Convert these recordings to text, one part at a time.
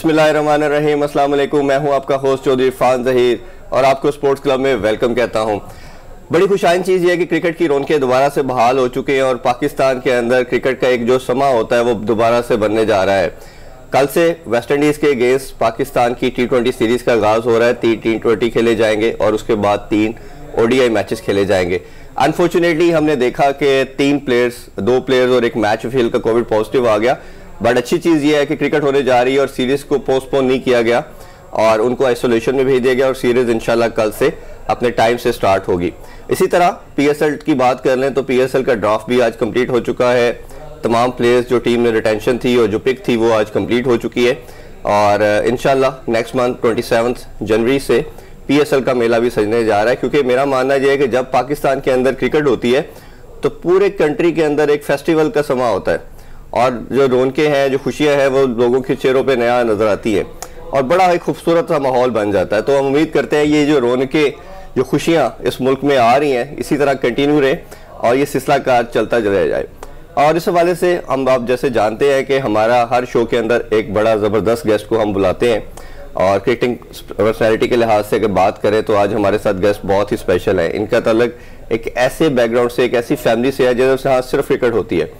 बिस्मिल्लाहिर्रहमानिर्रहीम, अस्सलाम वालेकुम। मैं हूं आपका होस्ट चौधरी इरफान ज़हीर और आपको स्पोर्ट्स क्लब में वेलकम कहता हूं। बड़ी खुशाइन चीज़ ये है कि क्रिकेट की रौनकें दोबारा से बहाल हो चुकी हैं और पाकिस्तान के अंदर क्रिकेट का एक जो समा होता है वो दोबारा से बनने जा रहा है। कल से वेस्ट इंडीज़ के अगेंस्ट पाकिस्तान की T20 सीरीज़ का आगाज़ हो रहा है। 3 T20 खेले जाएंगे और उसके बाद 3 ODI मैचेस खेले जाएंगे। अनफॉर्चुनेटली हमने देखा कि 2 प्लेयर्स और एक मैच ऑफिशियल का कोविड पॉजिटिव आ गया। बट अच्छी चीज़ ये है कि क्रिकेट होने जा रही है और सीरीज़ को पोस्टपोन नहीं किया गया और उनको आइसोलेशन में भेज दिया गया और सीरीज़ इंशाल्लाह कल से अपने टाइम से स्टार्ट होगी। इसी तरह PSL की बात कर लें तो PSL का ड्राफ्ट भी आज कंप्लीट हो चुका है। तमाम प्लेयर्स जो टीम में रिटेंशन थी और जो पिक थी वो आज कंप्लीट हो चुकी है और इंशाल्लाह नेक्स्ट मंथ 27 जनवरी से PSL का मेला भी सजने जा रहा है। क्योंकि मेरा मानना यह है कि जब पाकिस्तान के अंदर क्रिकेट होती है तो पूरे कंट्री के अंदर एक फेस्टिवल का समा होता है और जो रौनकें हैं, जो खुशियां हैं, वो लोगों के चेहरों पे नया नजर आती है और बड़ा एक खूबसूरत सा माहौल बन जाता है। तो हम उम्मीद करते हैं ये जो रौनकें, जो खुशियां इस मुल्क में आ रही हैं, इसी तरह कंटिन्यू रहे और ये सिलसिला कार चलता रह जाए। और इस हवाले से हम आप जैसे जानते हैं कि हमारा हर शो के अंदर एक बड़ा ज़बरदस्त गेस्ट को हम बुलाते हैं और क्रिकेटिंग पर्सनैलिटी के लिहाज से अगर बात करें तो आज हमारे साथ गेस्ट बहुत ही स्पेशल है। इनका ताल्लुक एक ऐसे बैकग्राउंड से, एक ऐसी फैमिली से है जैसे यहाँ सिर्फ क्रिकेट होती है।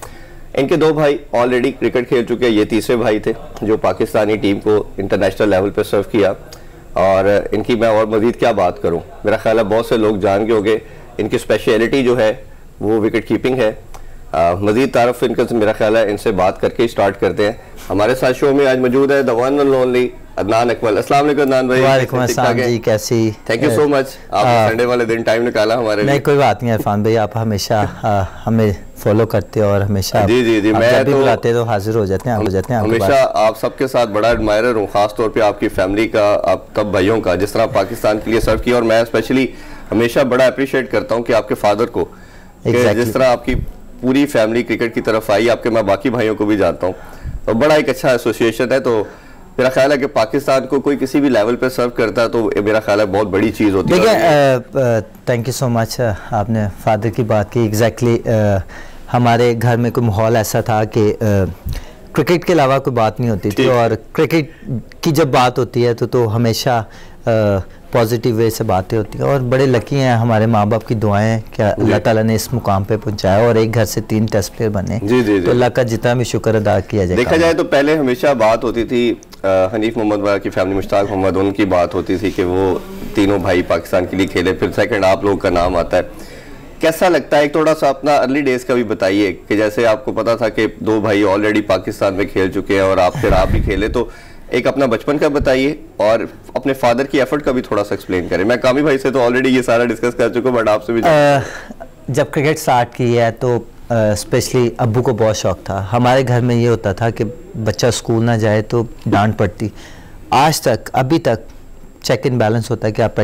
इनके 2 भाई ऑलरेडी क्रिकेट खेल चुके हैं, ये तीसरे भाई थे जो पाकिस्तानी टीम को इंटरनेशनल लेवल पे सर्व किया और इनकी मैं और मज़ीद क्या बात करूं। मेरा ख्याल है बहुत से लोग जान गए होंगे इनकी स्पेशलिटी जो है वो विकेट कीपिंग है। मज़ीद तारफ़ इनका मेरा ख्याल है इनसे बात करके स्टार्ट करते हैं। हमारे साथ शो में आज मौजूद है the one and only Adnan Akmal. अस्सलाम वालेकुम अदनान भाई। वालेकुम अस्सलाम जी, कैसी? थैंक यू सो मच, आपने संडे वाले दिन टाइम निकाला हमारे लिए। नहीं कोई बात नहीं इरफान भाई, आप हमेशा हमें फॉलो करते हो और हमेशा जी मैं जब भी बुलाते तो हाजिर हो जाते हैं, हमेशा आप सबके साथ बड़ा एडमायरर हूँ, खास तौर पे आपकी फैमिली का, आप तब भाइयों का जिस तरह पाकिस्तान के लिए सर्व किया। और मैं स्पेशली हमेशा बड़ा अप्रिशिएट करता हूँ कि आपके फादर को जिस तरह आपकी पूरी फैमिली क्रिकेट की तरफ आई, आपके मैं बाकी भाइयों को भी जानता हूँ तो बड़ा एक अच्छा एसोसिएशन है। तो मेरा ख्याल है कि पाकिस्तान को कोई किसी भी लेवल पे सर्व करता है तो मेरा ख्याल है बहुत बड़ी चीज़ होती है। देखिए थैंक यू सो मच, आपने फादर की बात की। एग्जैक्टली हमारे घर में कोई माहौल ऐसा था कि क्रिकेट के अलावा कोई बात नहीं होती थी और क्रिकेट की जब बात होती है तो हमेशा पॉजिटिव वे से बातें होती हैं और बड़े लकी हैं हमारे माँ बाप की दुआएं क्या अल्लाह ताला ने इस मुकाम पे पहुंचाया और एक घर से 3 टेस्ट प्लेयर बने। तो अल्लाह का जितना भी शुक्र अदा किया जाए। देखा जाए तो पहले हमेशा बात होती थी हनीफ मोहम्मद की फैमिली, मुश्ताक मोहम्मद, उनकी बात होती थी कि वो तीनों भाई पाकिस्तान के लिए खेले, फिर सेकंड आप लोगों का नाम आता है। कैसा लगता है, एक थोड़ा सा अपना अर्ली डेज का भी बताइए कि जैसे आपको पता था कि 2 भाई ऑलरेडी पाकिस्तान में खेल चुके हैं और आप भी खेले, तो एक अपना बचपन का बताइए और अपने फादर की एफर्ट का भी थोड़ा सा एक्सप्लेन करें। मैं कामी भाई से तो ऑलरेडी ये सारा डिस्कस कर चुका हूं बट आपसे भी जब क्रिकेट स्टार्ट की है तो स्पेशली अब्बू को बहुत शौक था। हमारे घर में ये होता था कि बच्चा स्कूल ना जाए तो डांट पड़ती। आज तक अभी तक चेक इन बैलेंस होता है कि आप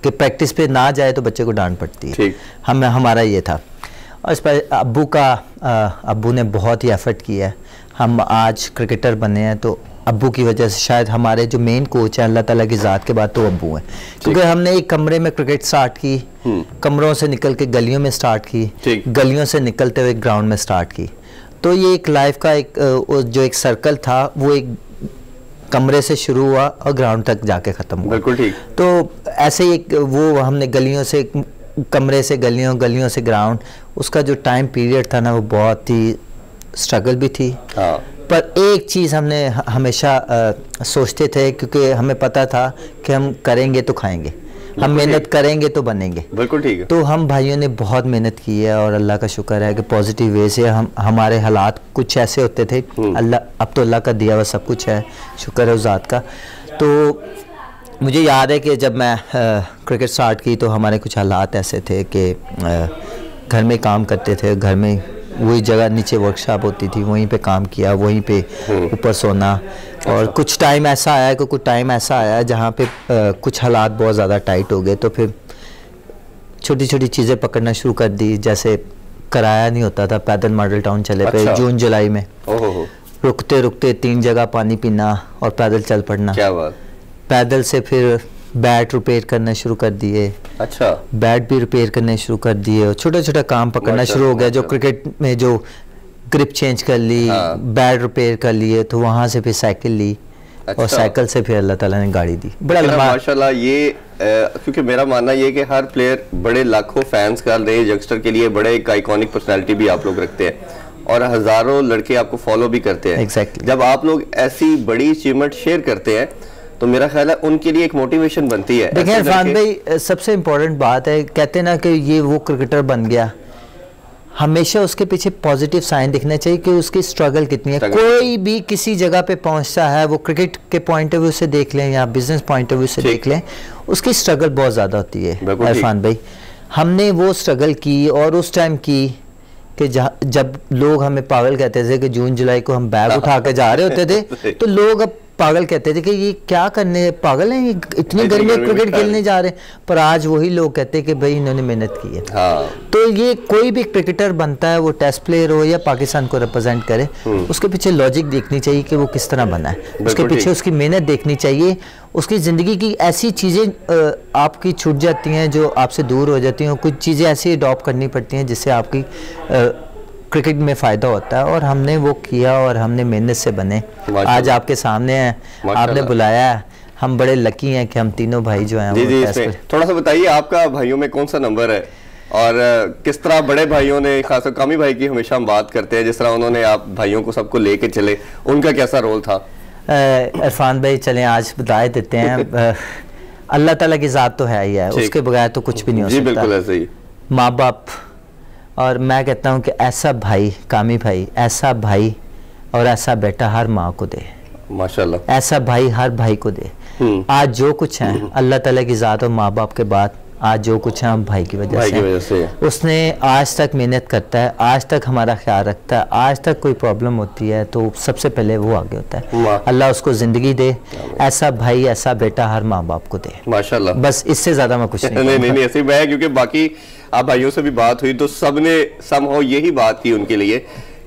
प्रैक्टिस पे ना जाए तो बच्चे को डांट पड़ती है। हमारा ये था और इस पर अब्बू ने बहुत ही एफर्ट किया है। हम आज क्रिकेटर बने हैं तो अब्बू की वजह से। शायद हमारे जो मेन कोच हैं अल्लाह ताला की ज़ात के बाद तो अब्बू हैं, क्योंकि हमने एक कमरे में क्रिकेट स्टार्ट की, कमरों से निकल के गलियों में स्टार्ट की, गलियों से निकलते हुए ग्राउंड में स्टार्ट की। तो ये एक लाइफ का जो एक सर्कल था वो एक कमरे से शुरू हुआ और ग्राउंड तक जाके ख़त्म हुआ। बिल्कुल ठीक। तो ऐसे ही वो हमने गलियों से, कमरे से गलियों, गलियों से ग्राउंड, उसका जो टाइम पीरियड था ना वो बहुत ही स्ट्रगल भी थी। पर एक चीज़ हमने हमेशा सोचते थे, क्योंकि हमें पता था कि हम करेंगे तो खाएंगे, हम मेहनत करेंगे तो बनेंगे। बिल्कुल ठीक है। तो हम भाइयों ने बहुत मेहनत की है और अल्लाह का शुक्र है कि पॉजिटिव वे से हमारे हालात कुछ ऐसे होते थे। अब तो अल्लाह का दिया हुआ सब कुछ है, शुक्र है उस ज़ात का। तो मुझे याद है कि जब मैं क्रिकेट स्टार्ट की तो हमारे कुछ हालात ऐसे थे कि घर में काम करते थे, घर में वही जगह नीचे वर्कशॉप होती थी, वहीं पे काम किया, वहीं पे ऊपर सोना। और कुछ टाइम ऐसा आया जहाँ पे कुछ हालात बहुत ज़्यादा टाइट हो गए तो फिर छोटी छोटी चीज़ें पकड़ना शुरू कर दी। जैसे किराया नहीं होता था, पैदल मॉडल टाउन चले पे जून जुलाई में, रुकते रुकते 3 जगह पानी पीना और पैदल चल पड़ना। क्या बात। पैदल से फिर बैट रिपेयर करना शुरू कर दिए। अच्छा। बैट भी रिपेयर करने शुरू कर दिए और छोटा छोटा काम पकड़ना शुरू हो गया। जो क्रिकेट में जो ग्रिप चेंज कर ली, बैट रिपेयर कर लिए, तो वहाँ से फिर साइकिल ली, और साइकिल से फिर अल्लाह ताला ने गाड़ी दी। बड़ा माशाल्लाह। ये क्योंकि मेरा मानना ये कि हर प्लेयर बड़े लाखों फैंस का नए यंगस्टर के लिए बड़े एक आइकॉनिक पर्सनालिटी भी आप लोग रखते हैं और हजारों लड़के आपको फॉलो भी करते हैं। Exactly. जब आप लोग ऐसी बड़ी अचीवमेंट शेयर करते हैं तो मेरा ख्याल है उनके लिए एक मोटिवेशन बनती है। देखिए इरफान भाई, सबसे इम्पोर्टेंट बात है, कहते हैं ना कि ये वो क्रिकेटर बन गया, हमेशा उसके पीछे पॉजिटिव साइन दिखना चाहिए कि उसकी स्ट्रगल कितनी है। कोई भी किसी जगह पे पहुंचता है, वो क्रिकेट के पॉइंट ऑफ व्यू से देख लें या बिजनेस पॉइंट ऑफ व्यू से देख लें, उसकी स्ट्रगल बहुत ज़्यादा होती है। इरफान भाई, हमने वो स्ट्रगल की और उस टाइम की कि जब लोग हमें पागल कहते थे कि जून जुलाई को हम बैग उठा के जा रहे होते थे तो लोग अब पागल कहते थे कि ये क्या करने, पागल हैं, ये इतनी गर्मी में क्रिकेट खेलने जा रहे हैं। पर आज वही लोग कहते हैं कि भाई इन्होंने मेहनत की है। हाँ। तो ये कोई भी क्रिकेटर बनता है, वो टेस्ट प्लेयर हो या पाकिस्तान को रिप्रेजेंट करे, उसके पीछे लॉजिक देखनी चाहिए कि वो किस तरह बना है, उसके पीछे उसकी मेहनत देखनी चाहिए, उसकी ज़िंदगी की ऐसी चीज़ें आपकी छूट जाती हैं जो आपसे दूर हो जाती हैं, कुछ चीज़ें ऐसी अडॉप्ट करनी पड़ती हैं जिससे आपकी क्रिकेट में फ़ायदा होता है। और हमने वो किया और हमने मेहनत से बने, आज आपके सामने हैं, आपने बुलाया है, हम बड़े लकी हैं कि हम तीनों भाई जो हैं। जी, थोड़ा सा बताइए आपका भाइयों में कौन सा नंबर है और किस तरह बड़े भाइयों ने, खासकर कामी भाई की हमेशा हम बात करते हैं, जिस तरह उन्होंने आप भाइयों को सबको लेके चले, उनका कैसा रोल था? इरफान भाई चलें आज बता देते हैं। अल्लाह ताला की ज़ात तो है ही है, उसके बगैर तो कुछ भी नहीं हो सकता। बिल्कुल ऐसे ही। माँ बाप, और मैं कहता हूँ कि ऐसा भाई, कामी भाई, ऐसा भाई और ऐसा बेटा हर माँ को दे माशाल्लाह, ऐसा भाई हर भाई को दे। आज जो कुछ है अल्लाह ताला की ज़ात और माँ बाप के बाद, आज जो कुछ है हम भाई की वजह से। उसने आज तक मेहनत करता है, आज तक हमारा ख्याल रखता है, आज तक कोई प्रॉब्लम होती है तो सबसे पहले वो आगे होता है। अल्लाह उसको ज़िंदगी दे, ऐसा भाई ऐसा बेटा हर माँ बाप को दे माशाल्लाह। बस इससे ज़्यादा मैं कुछ नहीं ऐसे ही मैं, क्योंकि बाकी आप भाइयों से भी बात हुई तो सबने समहाउ यही बात की उनके लिए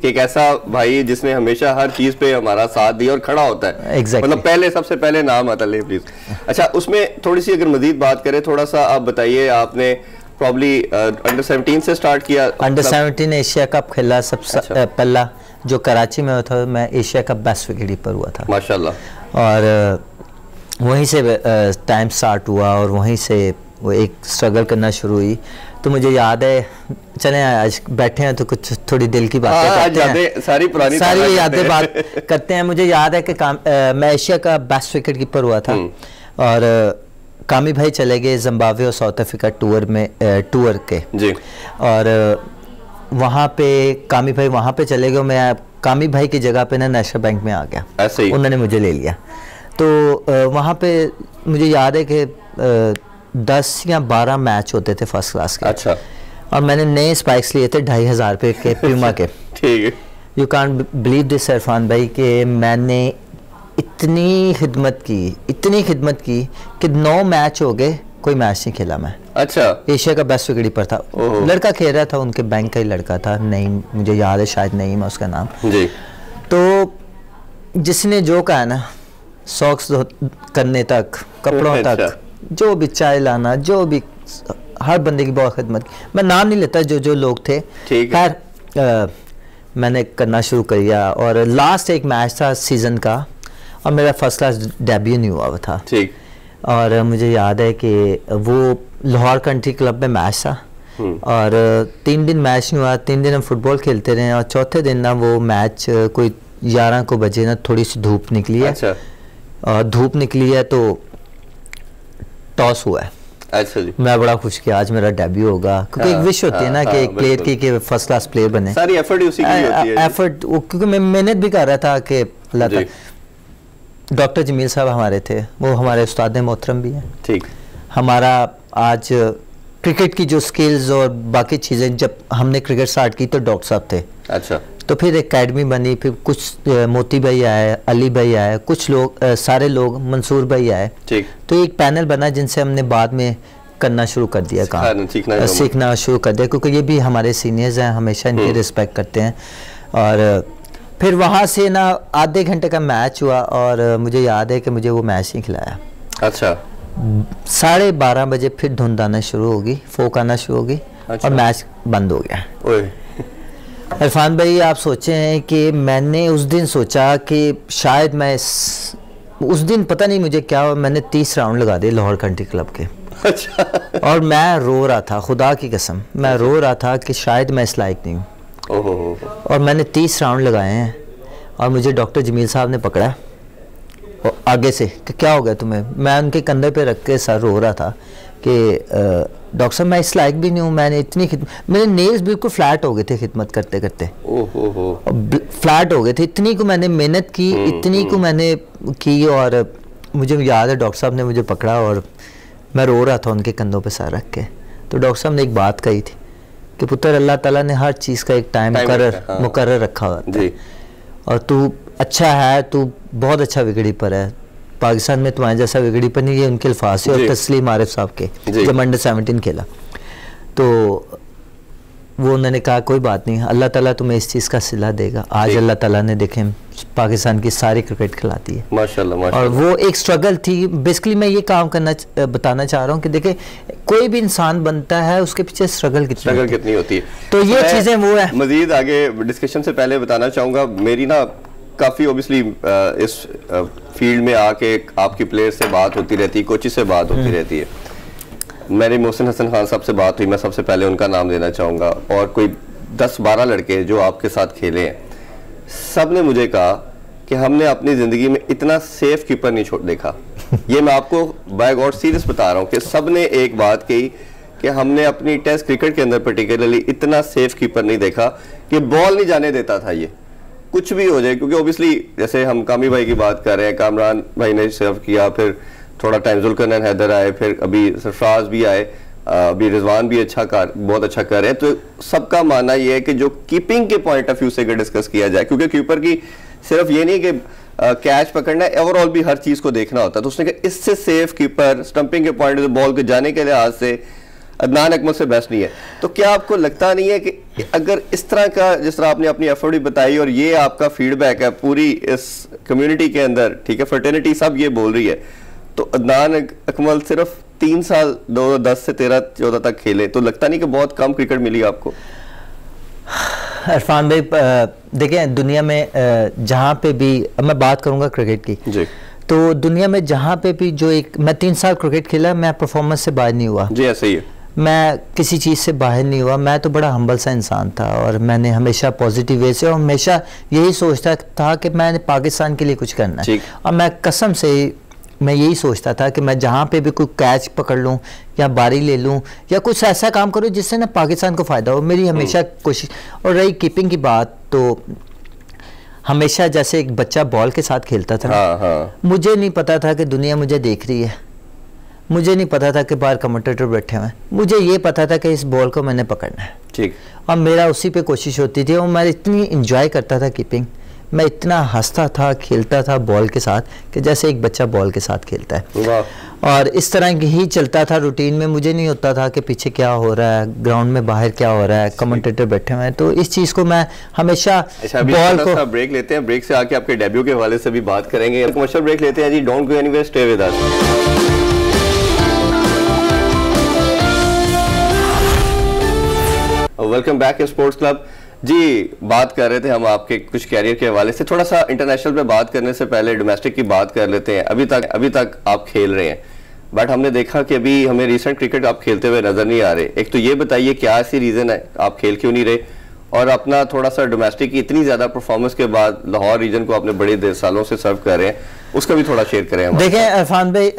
कि एक ऐसा भाई जिसने हमेशा हर चीज पे हमारा साथ दिया और खड़ा होता है। मतलब पहले सबसे पहले नाम आता है प्लीज। अच्छा, उसमें थोड़ी सी अगर मजीद बात करें, थोड़ा सा आप बताइए, आपने प्रॉब्ली अंडर 17 से स्टार्ट किया? अंडर 17 एशिया कप खेला सबसे पहला जो कराची में हुआ था, मैं Asia cup best wicket keeper हुआ था माशाल्लाह। और वहीं से टाइम स्टार्ट हुआ और वहीं से वो एक स्ट्रगल करना शुरू हुई। तो मुझे याद है, चले आज बैठे हैं तो कुछ थोड़ी दिल की बातें करते हैं, सारी यादें बात करते हैं। मुझे याद है कि मैं एशिया का बेस्ट विकेट कीपर हुआ था और कामी भाई चले गए जिम्बाब्वे और साउथ अफ्रीका टूर के जी। और वहाँ पे कामी भाई वहाँ पे चले गए, मैं कामी भाई की जगह पे ना नेशनल बैंक में आ गया, ऐसे ही उन्होंने मुझे ले लिया। तो वहाँ पे मुझे याद है कि 10 या 12 मैच होते थे फर्स्ट क्लास के। अच्छा। और मैंने नए स्पाइक्स लिए थे 2500 रुपये के प्यूमा के। ठीक है। You can't believe this Irfan भाई कि मैंने इतनी खिदमत की कि 9 मैच हो गए, कोई मैच नहीं खेला मैं। अच्छा। एशिया का बेस्ट विकेट कीपर था, लड़का खेल रहा था, उनके बैंक का ही लड़का था, नहीं मुझे याद है, शायद नहीं मैं उसका नाम जी। तो जिसने जो कहा ना, सॉक्स करने तक, कपड़ों तक, जो भी चाय लाना, जो भी, हर बंदे की बहुत खिदमत की। मैं नाम नहीं लेता जो लोग थे, खैर मैंने करना शुरू कर दिया। और लास्ट एक मैच था सीज़न का और मेरा फर्स्ट क्लास डेब्यू नहीं हुआ था। ठीक। और मुझे याद है कि वो लाहौर कंट्री क्लब में मैच था और 3 दिन मैच नहीं हुआ। 3 दिन हम फुटबॉल खेलते रहे और चौथे दिन ना वो मैच कोई 11 को बजे ना थोड़ी सी धूप निकली है। अच्छा। और धूप निकली है तो टॉस हुआ है। अच्छा जी। मैं बड़ा खुश किया, आज मेरा डेब्यू होगा, क्योंकि एक विश होती है ना कि एक प्लेयर की कि फर्स्ट क्लास प्लेयर बने। सारी एफर्ट उसी की होती है। एफर्ट क्योंकि मैं मेहनत भी कर रहा था कि अल्लाह ताला। डॉक्टर जमील साहब हमारे थे, वो हमारे उस्ताद मोहतरम भी हैं। ठीक। हमारा आज क्रिकेट की जो स्किल्स और बाकी चीज़ें, जब हमने क्रिकेट स्टार्ट की तो डॉक्टर साहब थे। अच्छा। तो फिर एकेडमी बनी, फिर कुछ मोती भाई आए, अली भाई आए, कुछ लोग सारे लोग, मंसूर भाई आए। ठीक। तो एक पैनल बना जिनसे हमने बाद में करना शुरू कर दिया, काम सीखना शुरू कर दिया, क्योंकि ये भी हमारे सीनियर्स हैं, हमेशा इनकी रिस्पेक्ट करते हैं। और फिर वहाँ से ना आधे घंटे का मैच हुआ और मुझे याद है कि मुझे वो मैच नहीं खिलाया। अच्छा। 12:30 बजे फिर धुंध आना शुरू होगी, फोक आना शुरू होगी। अच्छा। और मैच बंद हो गया। इरफान भाई, आप सोचे हैं कि मैंने उस दिन सोचा कि शायद मैं उस दिन पता नहीं मुझे क्या, मैंने 30 राउंड लगा दिए लाहौर कंट्री क्लब के। अच्छा। और मैं रो रहा था, खुदा की कसम मैं रो रहा था कि शायद मैं इस लायक नहीं हूँ। और मैंने 30 राउंड लगाए हैं और मुझे डॉक्टर जमील साहब ने पकड़ा और आगे से कि क्या हो गया तुम्हें। मैं उनके कंधे पे रख के सर रो रहा था कि डॉक्टर साहब मैं इस लायक भी नहीं हूँ, मैंने इतनी मेरे नेल्स बिल्कुल फ्लैट हो गए थे खिदमत करते करते, फ्लैट हो गए थे। इतनी को मैंने मेहनत की, इतनी को मैंने की। और मुझे याद है डॉक्टर साहब ने मुझे पकड़ा और मैं रो रहा था उनके कंधों पे सर रख के। तो डॉक्टर साहब ने एक बात कही थी कि पुत्र अल्लाह ताला ने हर चीज़ का एक टाइम मुकर्रर रखा हुआ है और तू अच्छा है, तू बहुत अच्छा विगड़ी पर है, पाकिस्तान में तुम्हारे जैसा विगड़ी पर नहीं। ये उनके अल्फाज से और तस्लीम आरिफ साहब के जब अंडर 17 खेला तो वो उन्होंने कहा कोई बात नहीं, अल्लाह ताला तुम्हें इस चीज़ का सिला देगा। आज अल्लाह ताला ने देखें पाकिस्तान की सारी क्रिकेट खिलाती है माशाल्लाह, माशाल्लाह। और वो एक स्ट्रगल थी। बेसिकली मैं ये काम बताना चाह रहा हूँ कि देखें कोई भी इंसान बनता है उसके पीछे स्ट्रगल कितनी होती है। तो ये चीज़ें वो है। मजीद आगे डिस्कशन से पहले बताना चाहूँगा, मेरी ना काफ़ी ओबियसली इस फील्ड में आके आपकी प्लेयर से बात होती रहती है, कोचिंग से बात होती रहती है। मेरी मोहसिन हसन खान साहब से बात हुई, मैं सबसे पहले उनका नाम लेना चाहूँगा। और कोई 10-12 लड़के जो आपके साथ खेले हैं, सब ने मुझे कहा कि हमने अपनी ज़िंदगी में इतना सेफ कीपर नहीं छोड़ देखा। ये मैं आपको बाय गॉड सीरियस बता रहा हूँ कि सब ने एक बात कही कि हमने अपनी टेस्ट क्रिकेट के अंदर पर्टिकुलरली इतना सेफ कीपर नहीं देखा कि बॉल नहीं जाने देता था, ये कुछ भी हो जाए। क्योंकि ओबियसली जैसे हम कामी भाई की बात कर रहे हैं, कामरान भाई ने सर्व किया, फिर थोड़ा टाइम जुल्करनैन हैदर आए, फिर अभी सरफराज भी आए, अभी रिजवान भी बहुत अच्छा कर रहे हैं। तो सबका मानना ये है कि जो कीपिंग के पॉइंट ऑफ व्यू से अगर डिस्कस किया जाए, क्योंकि कीपर की सिर्फ ये नहीं कि कैच पकड़ना है, ओवरऑल भी हर चीज को देखना होता है। तो उसने कहा इससे सेफ कीपर स्टंपिंग के पॉइंट से बॉल के जाने के लिहाज से अदनान अकमल से बेस्ट नहीं है। तो क्या आपको लगता नहीं है कि अगर इस तरह का, जिस तरह आपने अपनी एफर्ट भी बताई और ये आपका फीडबैक है पूरी इस कम्युनिटी के अंदर, ठीक है, फ्रेटर्निटी सब ये बोल रही है, तो अदनान अकमल सिर्फ 3 साल 2010 से 13-14 तक खेले, तो लगता नहीं कि बहुत कम क्रिकेट मिली आपको? इरफान भाई देखें, दुनिया में जहाँ पे भी, अब मैं बात करूँगा क्रिकेट की जी, तो दुनिया में जहाँ पे भी जो एक, मैं 3 साल क्रिकेट खेला, मैं परफॉर्मेंस से बाहर नहीं हुआ। जी ऐसे ही है, मैं किसी चीज़ से बाहर नहीं हुआ। मैं तो बड़ा हम्बल सा इंसान था और मैंने हमेशा पॉजिटिव वे से और हमेशा यही सोचता था कि मैंने पाकिस्तान के लिए कुछ करना है। और मैं कसम से मैं यही सोचता था कि मैं जहाँ पे भी कोई कैच पकड़ लूँ या बारी ले लूँ या कुछ ऐसा काम करूँ जिससे ना पाकिस्तान को फ़ायदा हो, मेरी हमेशा कोशिश। और रही कीपिंग की बात, तो हमेशा जैसे एक बच्चा बॉल के साथ खेलता था, मुझे नहीं पता था कि दुनिया मुझे देख रही है, मुझे नहीं पता था कि बाहर कमेंटेटर बैठे हुए हैं, मुझे ये पता था कि इस बॉल को मैंने पकड़ना है, ठीक। और मेरा उसी पे कोशिश होती थी और मैं इतनी इंजॉय करता था कीपिंग, मैं इतना हंसता था, खेलता था बॉल के साथ कि जैसे एक बच्चा बॉल के साथ खेलता है। और इस तरह ही चलता था रूटीन में, मुझे नहीं होता था कि पीछे क्या हो रहा है, ग्राउंड में बाहर क्या हो रहा है, कमेंटेटर बैठे हुए हैं। तो इस चीज़ को मैं हमेशा बॉल को ब्रेक लेते हैं, ब्रेक से आके आपके डेब्यू के हवाले से भी बात करेंगे। कमर्शियल ब्रेक लेते हैं जी, don't go anywhere, stay with us. Welcome back sports club जी। बात कर रहे थे हम आपके कुछ कैरियर के हवाले से, थोड़ा सा इंटरनेशनल पे बात करने से पहले डोमेस्टिक की बात कर लेते हैं। अभी तक आप खेल रहे हैं, बट हमने देखा कि अभी हमें रिसेंट क्रिकेट आप खेलते हुए नजर नहीं आ रहे। एक तो ये बताइए क्या ऐसी रीजन है आप खेल क्यों नहीं रहे, और अपना थोड़ा सा डोमेस्टिक की इतनी ज्यादा परफॉर्मेंस के बाद लाहौर रीजन को आपने बड़े देर सालों से सर्व कर रहे हैं, उसका भी थोड़ा शेयर करें। देखें इरफान भाई,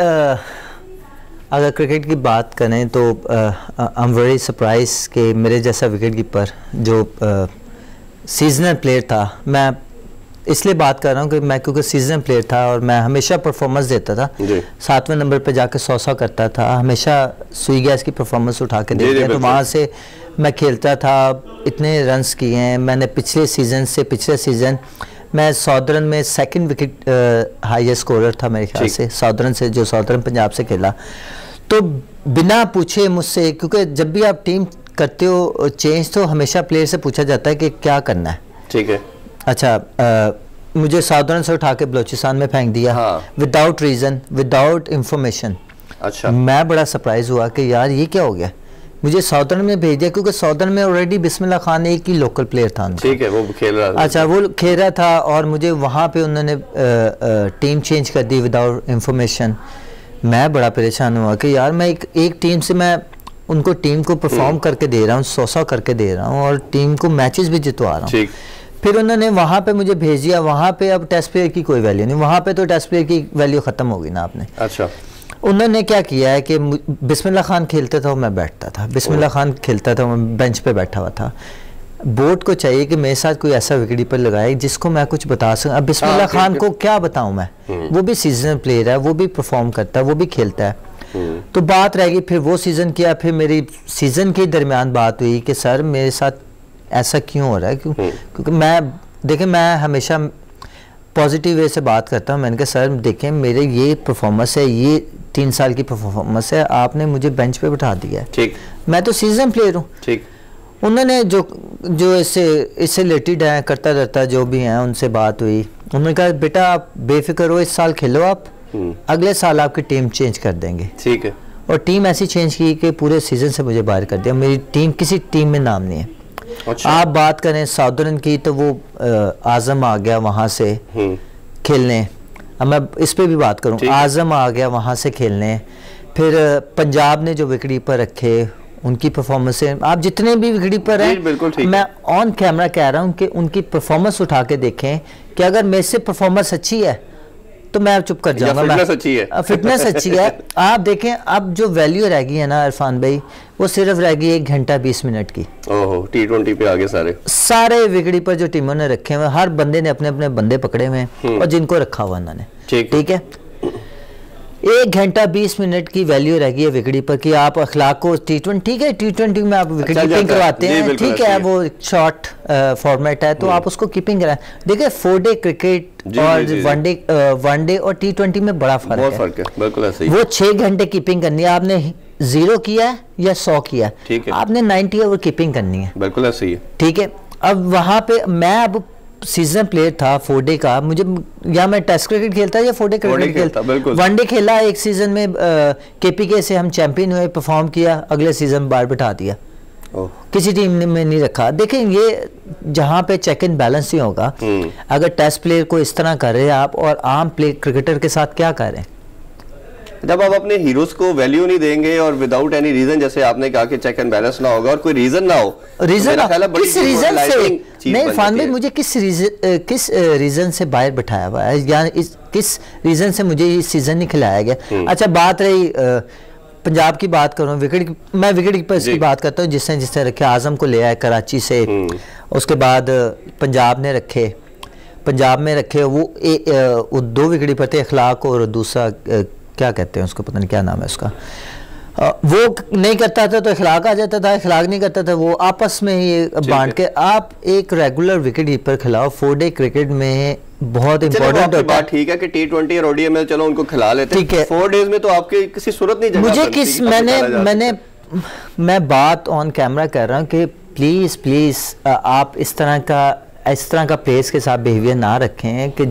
अगर क्रिकेट की बात करें तो आई एम वेरी सरप्राइज कि मेरे जैसा विकेट कीपर जो सीजनल प्लेयर था, मैं इसलिए बात कर रहा हूँ कि मैं क्योंकि सीजनल प्लेयर था और मैं हमेशा परफॉर्मेंस देता था, 7वें नंबर पे जाके 100 करता था, हमेशा सुई गैस की परफॉर्मेंस उठा के देते हैं, तो वहाँ से मैं खेलता था, इतने रन्स किए हैं मैंने। पिछले सीज़न मैं सॉदर्न में 2nd विकेट हाईएस्ट स्कोरर था मेरे ख्याल से, सॉदर्न पंजाब से खेला। तो बिना पूछे मुझसे, क्योंकि जब भी आप टीम करते हो चेंज तो हमेशा प्लेयर से पूछा जाता है कि क्या करना है, ठीक है। अच्छा, मुझे सॉदर्न से उठा के बलोचिस्तान में फेंक दिया, विदाउट रीज़न, विदाउट इंफॉर्मेशन। अच्छा, मैं बड़ा सरप्राइज हुआ कि यार ये क्या हो गया, मुझे सॉदर्न में भेज दिया, क्योंकि सॉदर्न में ऑलरेडी बिस्मिल्लाह खान एक ही लोकल प्लेयर था उनका। ठीक है, वो खेल रहा था। अच्छा, वो खेल रहा था और मुझे वहाँ पे उन्होंने टीम चेंज कर दी विदाउट इंफॉर्मेशन। मैं बड़ा परेशान हुआ कि यार मैं एक टीम से मैं उनको टीम को परफॉर्म करके दे रहा हूँ, 100 करके दे रहा हूँ और टीम को मैचेस भी जितवा रहा हूँ। फिर उन्होंने वहाँ पे मुझे भेज दिया, वहाँ पे अब टेस्ट प्लेयर की कोई वैल्यू नहीं, वहाँ पे तो टेस्ट प्लेयर की वैल्यू ख़त्म होगी ना आपने। अच्छा, उन्होंने क्या किया है कि बिस्मिल्लाह खान खेलते था, मैं बैठता था, बिस्मिल्लाह खान खेलता था, मैं बेंच पे बैठा हुआ था। बोर्ड को चाहिए कि मेरे साथ कोई ऐसा विकेट कीपर लगाए जिसको मैं कुछ बता सकूं। अब बिस्मिल्लाह खान को क्या बताऊं मैं, वो भी सीजनल प्लेयर है, वो भी परफॉर्म करता है, वो भी खेलता है। तो बात रह गई, फिर वो सीज़न किया, फिर मेरी सीज़न के दरमियान बात हुई कि सर मेरे साथ ऐसा क्यों हो रहा है, क्योंकि मैं हमेशा पॉजिटिव वे से बात करता हूँ। मैंने कहा सर देखें, मेरे ये परफॉर्मेंस है, ये 3 साल की परफॉर्मेंस है, आपने मुझे बेंच पे बिठा दिया है। ठीक, मैं तो सीजन प्लेयर हूँ। ठीक, उन्होंने जो इससे रिलेटेड है करता रहता जो भी हैं, उनसे बात हुई। उन्होंने कहा बेटा आप बेफिक्र हो, इस साल खेलो आप, अगले साल आपकी टीम चेंज कर देंगे। ठीक है, और टीम ऐसी चेंज की कि पूरे सीजन से मुझे बाहर कर दिया। मेरी टीम किसी टीम में नाम नहीं है। अच्छा। आप बात करें साउदर्न की तो वो आजम आ गया वहाँ से खेलने। अब मैं इस पे भी बात करूँ, आजम आ गया वहाँ से खेलने। फिर पंजाब ने जो विकेट कीपर रखे उनकी परफॉर्मेंस से, आप जितने भी विकेट कीपर हैं, मैं ऑन कैमरा कह रहा हूँ कि उनकी परफॉर्मेंस उठा के देखें कि अगर मेरे से परफॉर्मेंस अच्छी है तो मैं चुप कर जाऊंगा। फिटनेस अच्छी है, फिटनेस अच्छी है। आप देखें अब जो वैल्यू रह गई है ना इरफान भाई, वो सिर्फ रह गई 1 घंटा 20 मिनट की। ओहो, T20 पे आगे सारे विकेट कीपर जो टीमों ने रखे हुए, हर बंदे ने अपने अपने बंदे पकड़े हुए हैं और जिनको रखा हुआ उन्होंने। ठीक है, 1 घंटा 20 मिनट की वैल्यू रह गई है विकेट कीपर की। आप अखलाक को T20, ठीक है, T20 में आप विकेट कीपिंग करवाते हैं, ठीक है, वो शॉर्ट फॉर्मेट है तो आप उसको कीपिंग कराएं। देखिए 4 डे क्रिकेट और वनडे और T20 में बड़ा फर्क है। बिल्कुल ऐसे ही। वो 6 घंटे कीपिंग करनी है, आपने 0 किया है या 100 किया है, आपने 90 ओवर कीपिंग करनी है। बिल्कुल ऐसे ही है। ठीक है, अब वहां पे मैं अब सीजन प्लेयर था 4 डे का, मुझे या मैं टेस्ट क्रिकेट खेलता या 4 डे क्रिकेट खेलता। वनडे खेला एक सीजन में, KPK से हम चैंपियन हुए, परफॉर्म किया, अगले सीजन बाहर बिठा दिया, किसी टीम में नहीं रखा। देखें ये जहां पे चेक एंड बैलेंस ही होगा। अगर टेस्ट प्लेयर को इस तरह कर रहे हैं आप, और आम प्ले क्रिकेटर के साथ क्या कर रहे हैं? जब आप अपने हीरोज को वैल्यू नहीं देंगे और विदाउट एनी रीजन, जैसे आपने कहा कि चेक एंड बैलेंस ना होगा और कोई रीजन ना हो, रीजन किस रीजन से नहीं फान भाई, मुझे किस रीजन से बाहर बिठाया हुआ है, या किस रीजन से मुझे इस सीजन नहीं खिलाया गया? अच्छा, बात रही पंजाब की बात करूँ, मैं विकेट कीपर की बात करता हूँ, जिसने रखे आजम को ले आए कराची से, उसके बाद पंजाब में रखे वो 2 विकेट कीपर थे, अखलाक और दूसरा क्या कहते हैं उसको, पता नहीं क्या नाम है उसका। वो नहीं करता था तो अखलाक आ जाता था, अखलाक नहीं करता था, वो आपस में ही बांट के आप एक रेगुलर विकेट कीपर खिलाओ। 4 डे क्रिकेट में बहुत इंपॉर्टेंट होता है। ठीक है कि T20 और ODI में चलो उनको खिला लेते हैं, ठीक है, 4 डेज में तो आपके किसी सूरत नहीं जगह मुझे किस मैं बात ऑन कैमरा कर रहा हूँ कि प्लीज आप इस तरह का प्लेयर्स के साथ बिहेवियर ना रखें कि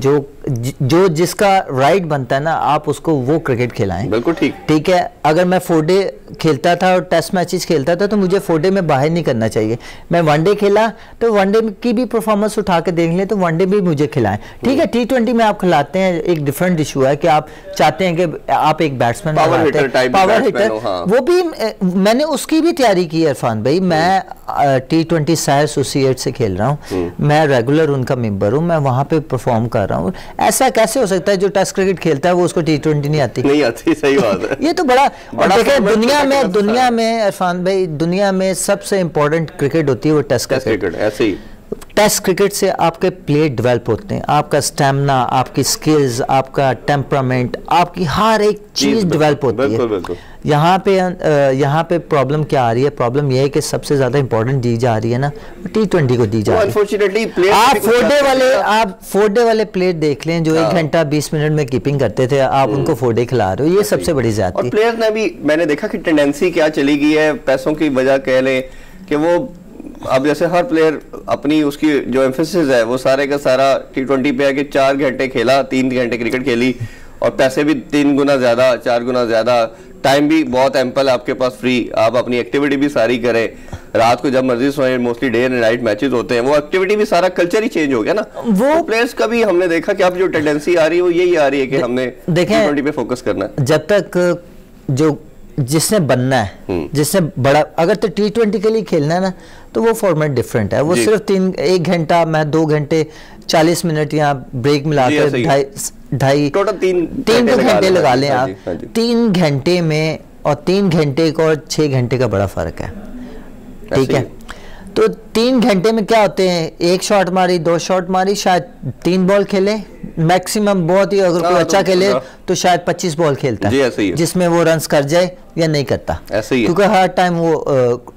जो जिसका राइट बनता है ना, आप उसको वो क्रिकेट खिलाएं। बिल्कुल ठीक है। अगर मैं 4 डे खेलता था और टेस्ट मैचेस खेलता था तो मुझे 4 डे में बाहर नहीं करना चाहिए। मैं 1 डे खेला तो 1 डे की भी परफॉर्मेंस उठा के देख लें तो 1 डे भी मुझे खिलाएं। ठीक है, T20 में आप खिलाते हैं, एक डिफरेंट इशू है कि आप चाहते हैं कि आप एक बैट्समैन पावर हिटर, वो भी मैंने उसकी भी तैयारी की है इरफान भाई। मैं T20 सायर एसोसिएट से खेल रहा हूँ, मैं रेगुलर उनका मेंबर हूँ, मैं वहाँ पे परफॉर्म कर रहा हूँ। ऐसा कैसे हो सकता है जो टेस्ट क्रिकेट खेलता है वो उसको T20 नहीं आती? सही बात है। ये तो बड़ा देखिए दुनिया में इरफान भाई, दुनिया में सबसे इंपॉर्टेंट क्रिकेट होती है वो टेस्ट क्रिकेट। ऐसे ही टेस्ट क्रिकेट से आपके प्लेयर डेवलप होते हैं, आपका स्टैमिना, आपकी स्किल्स, आपका टेम्परामेंट, आपकी हर एक चीज डेवलप होती है। यहाँ पे प्रॉब्लम क्या आ रही है? प्रॉब्लम यह है कि सबसे ज्यादा इंपॉर्टेंट दी जा रही है ना T20 को दी जा रही है। आप 4 डे वाले प्लेयर देख लें जो 1 घंटा 20 मिनट में कीपिंग करते थे, आप उनको 4 डे खिला रहे हो, ये सबसे बड़ी ज्यादती। प्लेयर ने भी मैंने देखा कि टेंडेंसी क्या चली गई है, पैसों की वजह कह लें कि वो अब जैसे हर प्लेयर अपनी उसकी जो एम्फेसिस है वो सारे का सारा T20 पे है कि 4 घंटे खेला, 3 घंटे क्रिकेट खेली और पैसे भी 3 गुना ज्यादा 4 गुना ज्यादा टाइम भी बहुत एम्पल आपके पास फ्री, आप अपनी एक्टिविटी भी सारी करें, रात को जब मर्जी सोएं, mostly day and night matches होते हैं, वो एक्टिविटी भी सारा कल्चर ही चेंज हो गया ना। वो तो प्लेयर्स का भी हमने देखा कि अब जो टेंडेंसी आ रही है वो यही आ रही है कि हमने T20 पे फोकस करना है। जब तक जो जिसने बनना है, जिसने बड़ा, अगर तो T20 के लिए खेलना है ना तो वो फॉर्मेट डिफरेंट है। वो सिर्फ 1 घंटा, मैं 2 घंटे 40 मिनट या ब्रेक मिलाकर 3 घंटे लगा लें आप। 3 घंटे में और 3 घंटे का और 6 घंटे का बड़ा फर्क है, ठीक है। तो 3 घंटे में क्या होते हैं, 1 शॉट मारी, 2 शॉट मारी, शायद 3 बॉल खेले मैक्सिमम, बहुत ही अगर कोई अच्छा खेले तो शायद 25 बॉल खेलता है, जिसमें वो रन्स कर जाए या नहीं करता, क्योंकि हर टाइम वो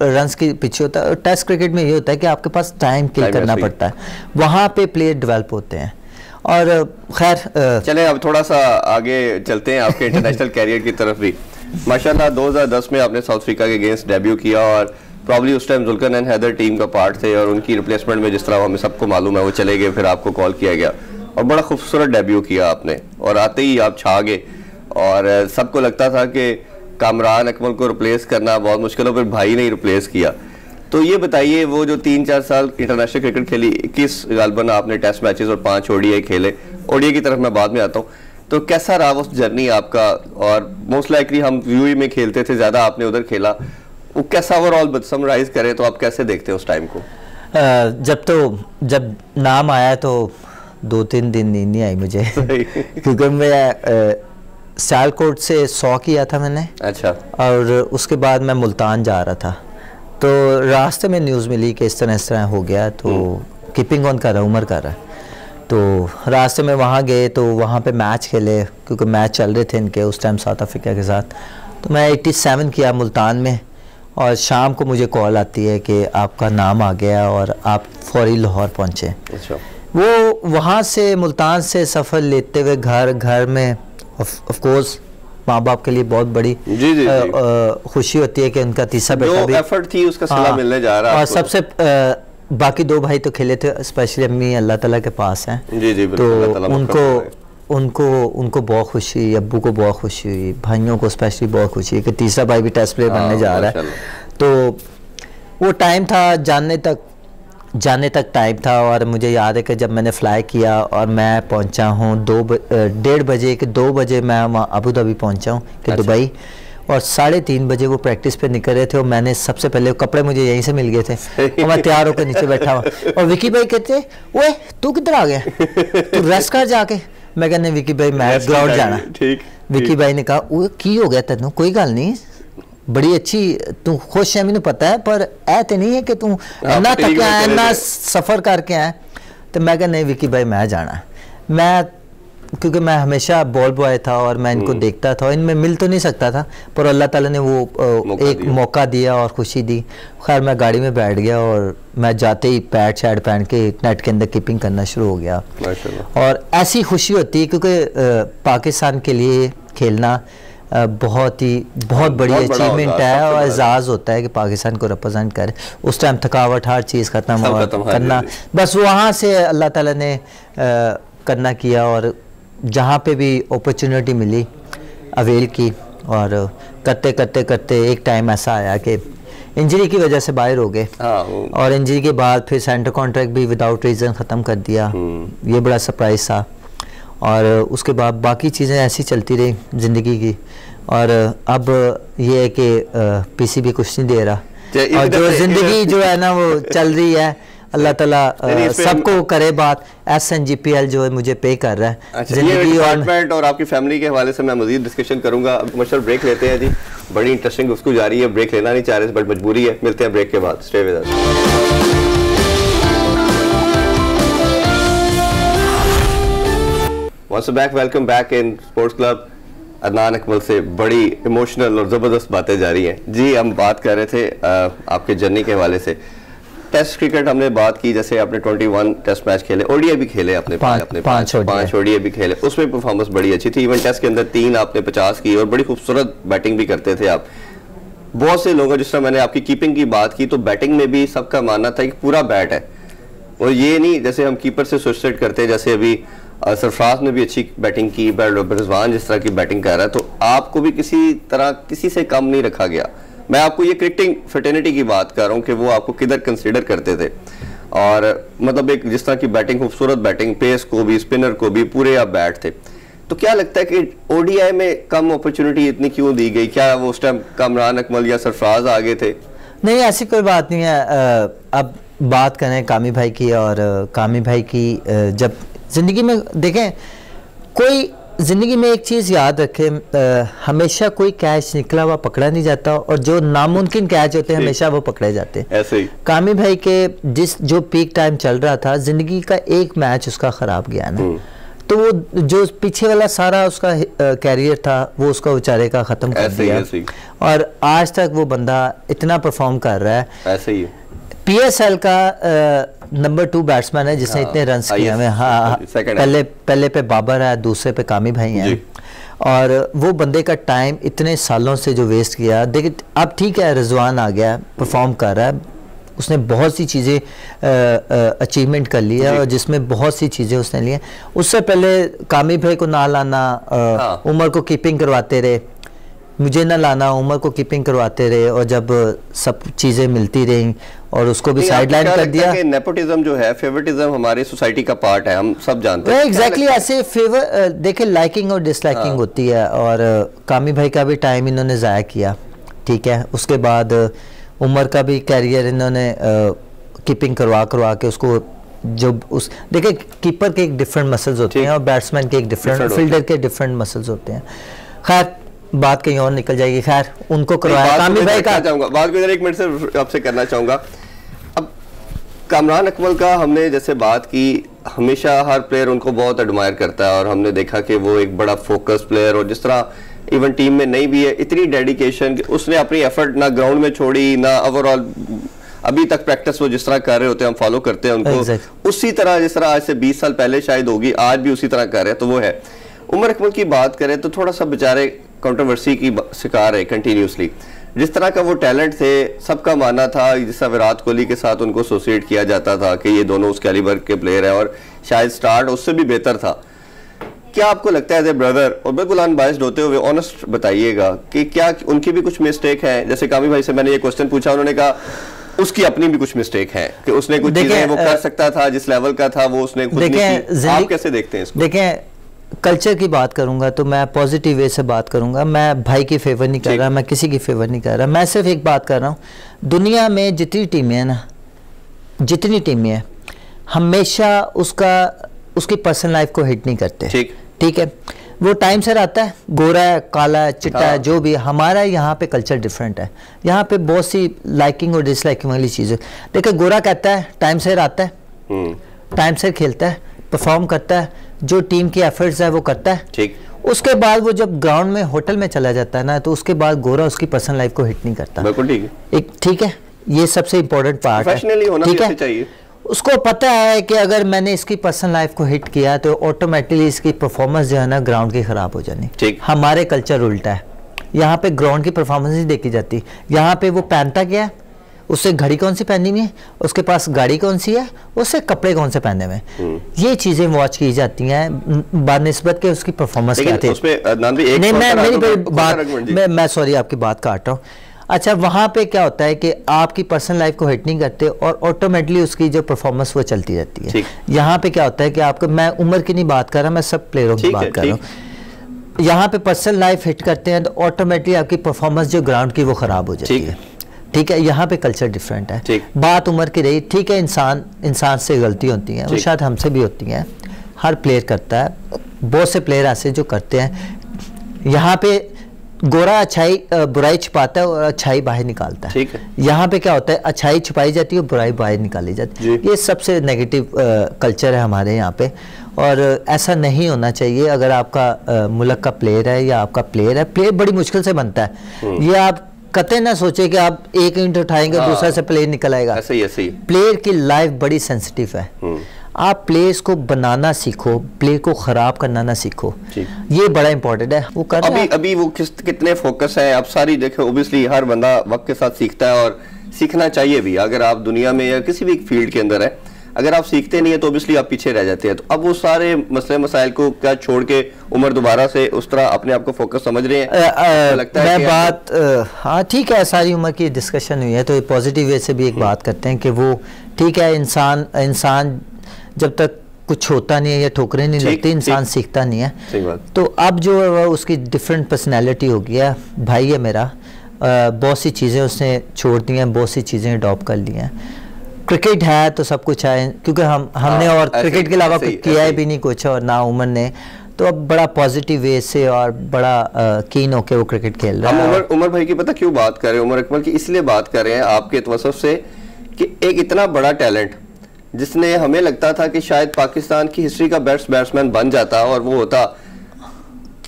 रन्स के पीछे होता है। टेस्ट क्रिकेट में ये होता है कि आपके पास टाइम किल करना पड़ता है, वहाँ पे प्लेयर डेवलप होते हैं। और खैर चलें अब थोड़ा सा आगे चलते हैं आपके इंटरनेशनल कैरियर की तरफ भी। माशाल्लाह 2010 में आपने साउथ अफ्रीका के अगेंस्ट डेब्यू किया और प्रॉब्ली उस टाइम जुल्करनैन हैदर टीम का पार्ट थे और उनकी रिप्लेसमेंट में जिस तरह हमें सबको मालूम है वो चले गए, फिर आपको कॉल किया गया और बड़ा खूबसूरत डेब्यू किया आपने और आते ही आप छा गए और सबको लगता था कि कामरान अकमल को रिप्लेस करना बहुत मुश्किल हो, फिर भाई ने रिप्लेस किया। तो ये बताइए वो जो 3-4 साल इंटरनेशनल क्रिकेट खेली, 21 गालबन आपने टेस्ट मैचेस और 5 ODI खेले, ODI की तरफ मैं बाद में आता हूँ, तो कैसा रहा वो जर्नी आपका? और मोस्ट लाइकली हम UAE में खेलते थे ज़्यादा, आपने उधर खेला, वो कैसा ओवरऑल समराइज करें तो आप कैसे देखते हैं उस टाइम को? जब नाम आया तो 2-3 दिन नींद नहीं आई मुझे क्योंकि मैं सियालकोट से 100 किया था मैंने, अच्छा, और उसके बाद मैं मुल्तान जा रहा था, तो रास्ते में न्यूज़ मिली कि इस तरह हो गया, तो कीपिंग ऑन कर रहा, उमर कर रहा है। तो रास्ते में वहाँ गए तो वहाँ पे मैच खेले, क्योंकि मैच चल रहे थे इनके उस टाइम साउथ अफ्रीका के साथ। तो मैं 87 किया मुल्तान में और शाम को मुझे कॉल आती है कि आपका नाम आ गया और आप फौरी लाहौर पहुँचे। अच्छा। वो वहाँ से मुल्तान से सफ़र लेते हुए घर में ऑफ कोर्स माँ बाप के लिए बहुत बड़ी खुशी होती है कि उनका तीसरा बेटा भी एफर्ट थी उसका सिला मिलने जा रहा है। और सबसे बाकी 2 भाई तो खेले थे, स्पेशली अम्मी अल्लाह ताला के पास हैं, तो उनको बहुत खुशी, अब्बू को बहुत खुशी हुई, भाइयों को स्पेशली बहुत खुशी है कि तीसरा भाई भी टेस्ट प्लेयर बनने जा रहा है। तो वो टाइम था जाने तक टाइम था और मुझे याद है कि जब मैंने फ्लाई किया और मैं पहुंचा हूँ 1:30 बजे के 2 बजे मैं वहाँ अबू धाबी पहुंचा हूँ कि दुबई, और 3:30 बजे वो प्रैक्टिस पे निकल रहे थे और मैंने सबसे पहले कपड़े मुझे यहीं से मिल गए थे और मैं तैयार होकर नीचे बैठा हुआ और विकी भाई कहते ओए तू किधर आ गया, तू रेस्ट कर जाके। मैं कहने विकी भाई मैं ग्राउंड जाना। विकी भाई ने कहा वो की हो गया तेन, कोई गल नहीं, बड़ी अच्छी तू खुश है, मैंने पता है, पर ऐ तो नहीं है कि तू इन्ना थकिया है, इन्ना सफ़र करके आया। तो मैं कहा नहीं विकी भाई मैं जाना, मैं क्योंकि मैं हमेशा बॉल बॉय था और मैं इनको देखता था, इनमें मिल तो नहीं सकता था, पर अल्लाह ताला ने वो एक मौका दिया और खुशी दी। खैर मैं गाड़ी में बैठ गया और मैं जाते ही पैड शैड पहन के नेट के अंदर कीपिंग करना शुरू हो गया। और ऐसी खुशी होती है क्योंकि पाकिस्तान के लिए खेलना बहुत बड़ी अचीवमेंट है और एजाज़ होता है कि पाकिस्तान को रिप्रेजेंट करे। उस टाइम थकावट हर चीज़ ख़त्म करना, बस वहाँ से अल्लाह ताला ने करना किया और जहाँ पे भी अपॉर्चुनिटी मिली अवेल की, और करते एक टाइम ऐसा आया कि इंजरी की वजह से बाहर हो गए और इंजरी के बाद फिर सेंटर कॉन्ट्रैक्ट भी विदाउट रीज़न ख़त्म कर दिया। ये बड़ा सरप्राइज़ था और उसके बाद बाकी चीज़ें ऐसी चलती रही ज़िंदगी की। और अब ये है कि PCB कुछ नहीं दे रहा और जो ज़िंदगी जो है ना वो चल रही है, अल्लाह ताला सबको करे बात। SNGPL जो है मुझे पे कर रहा है। अच्छा, जिंदगी और आपकी फैमिली के हवाले से मैं मजीद डिस्कशन करूंगा। अब कमर्शियल ब्रेक लेते हैं जी, बड़ी इंटरेस्टिंग गुफ्तगू जारी है, ब्रेक लेना नहीं चाह रहे बट मजबूरी है। मिलते हैं ब्रेक के बाद, stay with us. Once back, welcome back in sports club. Adnan Akmal से बड़ी इमोशनल और ज़बरदस्त बातें जारी हैं जी। हम बात कर रहे थे आपके जर्नी के हवाले से। टेस्ट क्रिकेट हमने बात की, जैसे आपने 21 टेस्ट मैच खेले, ODI भी खेले अपने पांच ODI भी खेले, उसमें परफॉर्मेंस बड़ी अच्छी थी। इवन टेस्ट के अंदर 3 आपने 50 की और बड़ी खूबसूरत बैटिंग भी करते थे आप। बहुत से लोगों, जिस तरह मैंने आपकी कीपिंग की बात की, तो बैटिंग में भी सबका मानना था कि पूरा बैट है और ये नहीं जैसे हम कीपर से सुसाइड करते हैं, जैसे अभी सरफराज ने भी अच्छी बैटिंग की, रिजवान जिस तरह की बैटिंग कर रहा है, तो आपको भी किसी तरह किसी से कम नहीं रखा गया। मैं आपको ये क्रिकेटिंग फर्टेनिटी की बात कर रहा हूँ कि वो आपको किधर कंसीडर करते थे, और मतलब एक जिस तरह की बैटिंग, खूबसूरत बैटिंग, पेस को भी, स्पिनर को भी, पूरे आप बैट थे। तो क्या लगता है कि ओडीआई में कम अपॉर्चुनिटी इतनी क्यों दी गई? क्या वो उस टाइम कामरान अकमल या सरफराज आगे थे? नहीं, ऐसी कोई बात नहीं है। अब बात करें कामी भाई की, और कामी भाई की जब ज़िंदगी में देखें, कोई ज़िंदगी में एक चीज़ याद रखें, हमेशा कोई कैच निकला हुआ पकड़ा नहीं जाता, और जो नामुमकिन कैच होते हैं हमेशा वो पकड़े जाते हैं। ऐसे ही कामी भाई के जो पीक टाइम चल रहा था, ज़िंदगी का एक मैच उसका ख़राब गया ना, तो वो जो पीछे वाला सारा उसका कैरियर था वो उसका बेचारे का ख़त्म कर दिया। और आज तक वो बंदा इतना परफॉर्म कर रहा है। ऐसे ही पीएसएल का नंबर 2 बैट्समैन है जिसने इतने रन्स किए हैं। हाँ, पहले पे बाबर है, दूसरे पे कामी भाई हैं। और वो बंदे का टाइम इतने सालों से जो वेस्ट किया, देखिए अब ठीक है, रिजवान आ गया, परफॉर्म कर रहा है, उसने बहुत सी चीज़ें अचीवमेंट कर ली है, और जिसमें बहुत सी चीज़ें उसने ली हैं। उससे पहले कामी भाई को ना लाना, उमर को कीपिंग करवाते रहे, मुझे ना लाना, उमर को कीपिंग करवाते रहे, और जब सब चीज़ें मिलती रहीं और उसको भी साइडलाइन कर दिया। नेपोटिज्म जो है, फेवरेटिज्म हमारी सोसाइटी का पार्ट है, हम सब जानते हैं। एग्जैक्टली ऐसे फेवर देखिए, लाइकिंग और डिसलाइकिंग होती है, और कामी भाई का भी टाइम इन्होंने ज़ाया किया, ठीक है। उसके बाद उमर का भी कैरियर इन्होंने कीपिंग करवा के उसको, जो उस देखिए कीपर के एक डिफरेंट मसल्स होते हैं और बैट्समैन के एक डिफरेंट, फील्डर के डिफरेंट मसल्स होते हैं। खैर बात कहीं और निकल जाएगी। खैर उनको करवाया कामी भाई का। बात को 1 मिनट से आपसे करना चाहूँगा। अब कामरान अकमल का हमने जैसे बात की, हमेशा हर प्लेयर उनको बहुत एडमायर करता है, और हमने देखा कि वो एक बड़ा फोकस प्लेयर, और जिस तरह इवन टीम में नहीं भी है, इतनी डेडिकेशन, उसने अपनी एफर्ट ना ग्राउंड में छोड़ी, ना ओवरऑल अभी तक प्रैक्टिस वो जिस तरह कर रहे होते हैं, हम फॉलो करते हैं उनको, उसी तरह जिस तरह आज से 20 साल पहले शायद होगी, आज भी उसी तरह कर रहे हैं। तो वो है। उमर अकमल की बात करें तो थोड़ा सा बेचारे कंट्रोवर्सी की शिकार है कंटिन्यूसली। जिस तरह का वो टैलेंट थे, सबका मानना था, जिस विराट कोहली के साथ उनको एसोसिएट किया जाता था कि ये दोनों उस कैलिबर के प्लेयर हैं, और शायद स्टार्ट उससे भी बेहतर था। क्या आपको लगता है एज ए ब्रदर, और बिल्कुल अनबायस्ड होते हुए ऑनेस्ट बताइएगा कि क्या उनकी भी कुछ मिस्टेक है? जैसे कामी भाई से मैंने ये क्वेश्चन पूछा, उन्होंने कहा उसकी अपनी भी कुछ मिस्टेक है कि उसने कुछ चीजें वो कर सकता था, जिस लेवल का था वो उसने खुद नहीं की। आप कैसे देखते हैं इसको? देखें, कल्चर की बात करूंगा तो मैं पॉजिटिव वे से बात करूंगा। मैं भाई की फेवर नहीं कर रहा, मैं किसी की फेवर नहीं कर रहा, मैं सिर्फ एक बात कर रहा हूँ, दुनिया में जितनी टीमें हैं ना, जितनी टीमें हैं, हमेशा उसकी पर्सनल लाइफ को हिट नहीं करते। ठीक है, वो टाइम से आता है, गोरा है, काला है, चिट्टा है, जो भी। हमारा यहाँ पे कल्चर डिफरेंट है, यहाँ पे बहुत सी लाइकिंग और डिसलाइकिंग वाली चीज़ें। देखिए, गोरा कहता है टाइम से आता है, टाइम से खेलता है, परफॉर्म करता है, जो टीम की एफर्ट्स है वो करता है। ठीक। उसके बाद वो जब ग्राउंड में होटल में चला जाता है ना, तो उसके बाद गोरा उसकी पर्सनल लाइफ को हिट नहीं करता। बिल्कुल ठीक है। ठीक है, ये सबसे इंपॉर्टेंट पार्ट है। ठीक है, चाहिए। उसको पता है कि अगर मैंने इसकी पर्सनल लाइफ को हिट किया तो ऑटोमेटिकली इसकी परफॉर्मेंस जो है ना ग्राउंड की खराब हो जानी। ठीक। हमारे कल्चर उल्टा है, यहाँ पे ग्राउंड की परफॉर्मेंस नहीं देखी जाती। यहाँ पे वो पहनता क्या है, उससे घड़ी कौन सी पहनी हुई है, उसके पास गाड़ी कौन सी है, उससे कपड़े कौन से पहने हुए, ये चीजें वॉच की जाती हैं बानिस्बत के उसकी परफॉर्मेंस क्या थी। नहीं, मैं सॉरी आपकी बात काट रहा हूँ। अच्छा, वहाँ पे क्या होता है कि आपकी पर्सनल लाइफ को हिट नहीं करते और ऑटोमेटिकली उसकी जो परफॉर्मेंस वो चलती रहती है। यहाँ पे क्या होता है कि आपको, मैं उम्र की नहीं बात कर रहा, मैं सब प्लेयरों की बात कर रहा हूँ। यहाँ पे पर्सनल लाइफ हिट करते हैं तो ऑटोमेटिकली आपकी परफॉर्मेंस जो ग्राउंड की वो खराब हो जाती है। ठीक है, यहाँ पे कल्चर डिफरेंट है। बात उम्र की रही, ठीक है, इंसान से गलती होती है, वो शायद हमसे भी होती है, हर प्लेयर करता है, बहुत से प्लेयर ऐसे जो करते हैं। यहाँ पे गोरा अच्छाई बुराई छुपाता है और अच्छाई बाहर निकालता है। ठीक है। यहाँ पे क्या होता है, अच्छाई छुपाई जाती है और बुराई बाहर निकाली जाती है। ये सबसे नेगेटिव कल्चर है हमारे यहाँ पे, और ऐसा नहीं होना चाहिए। अगर आपका मुल्क का प्लेयर है या आपका प्लेयर है, प्लेयर बड़ी मुश्किल से बनता है। ये आप कतई ना सोचे कि आप एक मिनट उठाएंगे दूसरा से प्लेयर निकल आएगा। ऐसे ही। प्लेयर की लाइफ बड़ी सेंसिटिव है। आप प्लेयर्स को बनाना सीखो, प्लेयर को खराब करना ना सीखो, ये बड़ा इंपॉर्टेंट है। वो कर अभी वो कितने फोकस है। आप सारी देखो, ओबियसली हर बंदा वक्त के साथ सीखता है और सीखना चाहिए भी। अगर आप दुनिया में या किसी भी फील्ड के अंदर है, अगर आप सीखते नहीं है तो ऑब्वियसली आप पीछे रह जाते हैं। तो अब वो सारे मसले मसाइल को क्या छोड़ के उमर दोबारा से उस तरह अपने आप को फोकस समझ रहे हैं? लगता है बात हाँ ठीक है, सारी उम्र की डिस्कशन हुई है तो पॉजिटिव वे से भी एक बात करते हैं कि वो ठीक है, इंसान जब तक कुछ होता नहीं है या ठोकरें नहीं लगती, इंसान सीखता नहीं है। सही बात। तो अब जो है उसकी डिफरेंट पर्सनैलिटी हो गई है। भाई है मेरा, बहुत सी चीज़ें उसने छोड़ दी हैं, बहुत सी चीज़ें अडॉप्ट कर ली हैं। क्रिकेट है तो सब कुछ है, क्योंकि हमने और क्रिकेट के अलावा किया है भी नहीं कुछ, और ना उमर ने, तो अब बड़ा पॉजिटिव वे से और बड़ा कीन होके वो क्रिकेट खेल रहा है। उमर भाई की पता क्यों बात कर रहे हैं, उमर अकमल की इसलिए बात कर रहे हैं आपके तवज्जुह से कि एक इतना बड़ा टैलेंट जिसने हमें लगता था कि शायद पाकिस्तान की हिस्ट्री का बेस्ट बैट्समैन बन जाता और वो होता,